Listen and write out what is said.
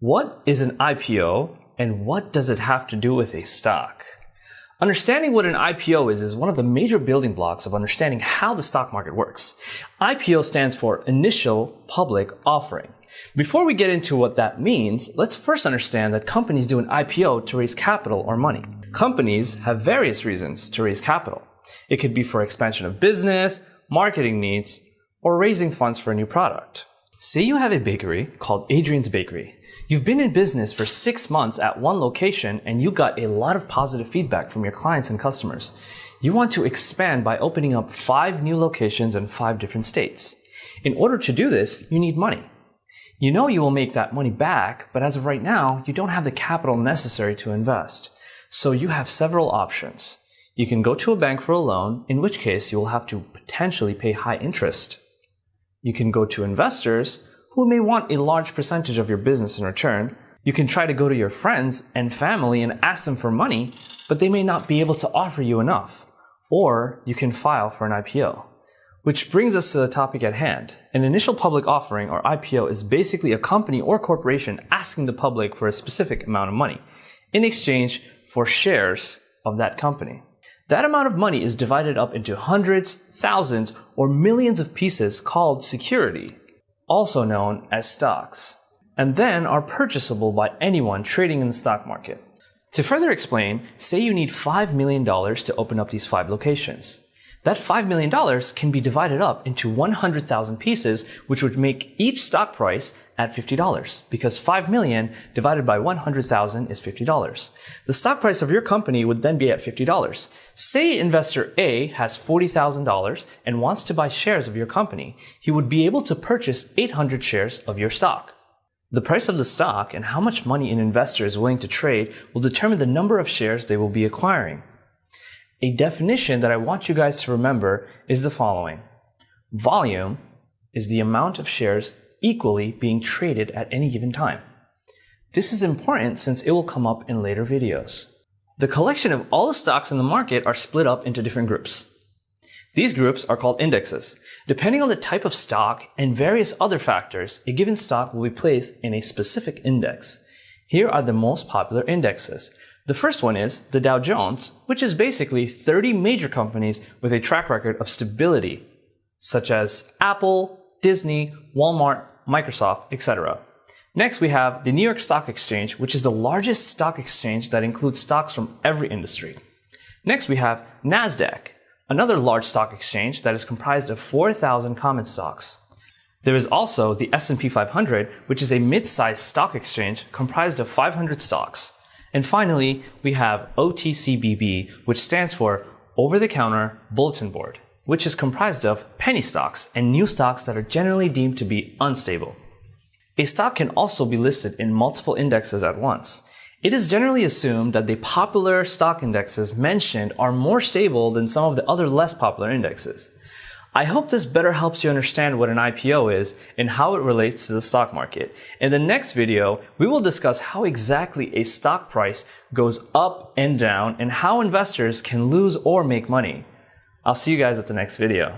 What is an IPO and what does it have to do with a stock? Understanding what an IPO is one of the major building blocks of understanding how the stock market works. IPO stands for Initial Public Offering. Before we get into what that means, let's first understand that companies do an IPO to raise capital or money. Companies have various reasons to raise capital. It could be for expansion of business, marketing needs, or raising funds for a new product. Say you have a bakery called Adrian's Bakery. You've been in business for 6 months at one location and you got a lot of positive feedback from your clients and customers. You want to expand by opening up 5 new locations in 5 different states. In order to do this, you need money. You know you will make that money back, but as of right now, you don't have the capital necessary to invest. So you have several options. You can go to a bank for a loan, in which case you will have to potentially pay high interest. You can go to investors who may want a large percentage of your business in return. You can try to go to your friends and family and ask them for money, but they may not be able to offer you enough. Or you can file for an IPO. Which brings us to the topic at hand. An initial public offering, or IPO, is basically a company or corporation asking the public for a specific amount of money in exchange for shares of that company. That amount of money is divided up into hundreds, thousands, or millions of pieces called security, also known as stocks, and then are purchasable by anyone trading in the stock market. To further explain, say you need $5 million to open up these 5 locations. That $5 million can be divided up into 100,000 pieces, which would make each stock price at $50, because 5 million divided by 100,000 is $50. The stock price of your company would then be at $50. Say investor A has $40,000 and wants to buy shares of your company. He would be able to purchase 800 shares of your stock. The price of the stock and how much money an investor is willing to trade will determine the number of shares they will be acquiring. A definition that I want you guys to remember is the following. Volume is the amount of shares equally being traded at any given time. This is important since it will come up in later videos. The collection of all the stocks in the market are split up into different groups. These groups are called indexes. Depending on the type of stock and various other factors, a given stock will be placed in a specific index. Here are the most popular indexes. The first one is the Dow Jones, which is basically 30 major companies with a track record of stability, such as Apple, Disney, Walmart, Microsoft, etc. Next, we have the New York Stock Exchange, which is the largest stock exchange that includes stocks from every industry. Next, we have NASDAQ, another large stock exchange that is comprised of 4,000 common stocks. There is also the S&P 500, which is a mid-sized stock exchange comprised of 500 stocks. And finally, we have OTCBB, which stands for Over-the-Counter Bulletin Board, which is comprised of penny stocks and new stocks that are generally deemed to be unstable. A stock can also be listed in multiple indexes at once. It is generally assumed that the popular stock indexes mentioned are more stable than some of the other less popular indexes. I hope this better helps you understand what an IPO is and how it relates to the stock market. In the next video, we will discuss how exactly a stock price goes up and down and how investors can lose or make money. I'll see you guys at the next video.